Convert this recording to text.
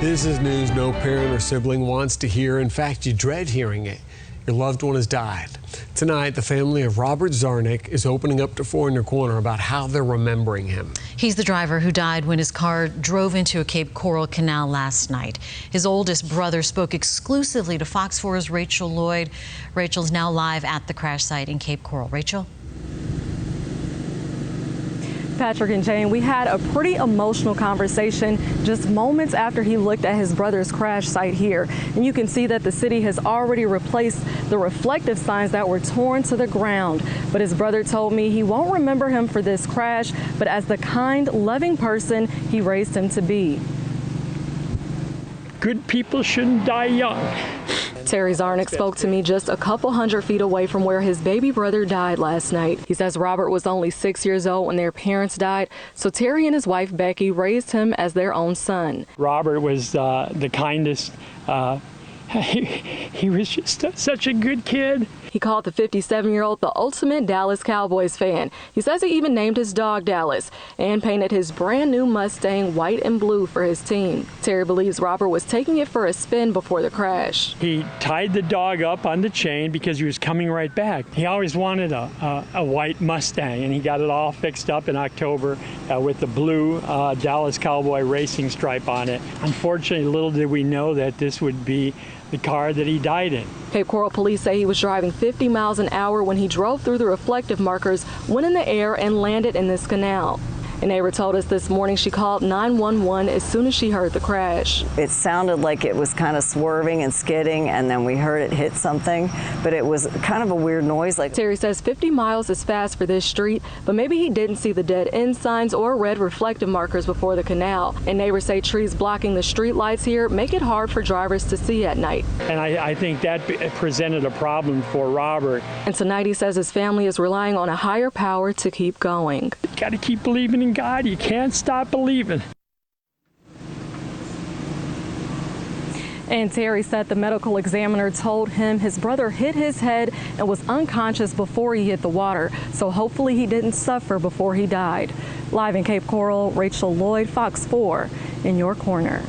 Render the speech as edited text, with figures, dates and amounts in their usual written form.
This is news no parent or sibling wants to hear. In fact, you dread hearing it. Your loved one has died. Tonight, the family of Robert Zarnik is opening up to Four in Your Corner about how they're remembering him. He's the driver who died when his car drove into a Cape Coral canal last night. His oldest brother spoke exclusively to Fox 4's Rachel Lloyd. Rachel's now live at the crash site in Cape Coral. Rachel? Patrick and Jane, we had a pretty emotional conversation just moments after he looked at his brother's crash site here. And you can see that the city has already replaced the reflective signs that were torn to the ground. But his brother told me he won't remember him for this crash, but as the kind, loving person he raised him to be. Good people shouldn't die young. Terry Zarnik spoke to me just a couple hundred feet away from where his baby brother died last night. He says Robert was only 6 years old when their parents died, so Terry and his wife Becky raised him as their own son. Robert was the kindest. He was just such a good kid. He called the 57-year-old the ultimate Dallas Cowboys fan. He says he even named his dog Dallas and painted his brand new Mustang white and blue for his team. Terry believes Robert was taking it for a spin before the crash. He tied the dog up on the chain because he was coming right back. He always wanted a white Mustang, and he got it all fixed up in October with the blue Dallas Cowboy racing stripe on it. Unfortunately, little did we know that this would be the car that he died in. Cape Coral police say he was driving 50 miles an hour when he drove through the reflective markers, went in the air, and landed in this canal. A neighbor told us this morning she called 911 as soon as she heard the crash. It sounded like it was kind of swerving and skidding, and then we heard it hit something, but it was kind of a weird noise. Terry says 50 miles is fast for this street, but maybe he didn't see the dead end signs or red reflective markers before the canal. And neighbors say trees blocking the street lights here make it hard for drivers to see at night. And I think that presented a problem for Robert. And tonight he says his family is relying on a higher power to keep going. Got to keep believing in God. You can't stop believing. And Terry said the medical examiner told him his brother hit his head and was unconscious before he hit the water. So hopefully he didn't suffer before he died. Live in Cape Coral, Rachel Lloyd, Fox 4 in your corner.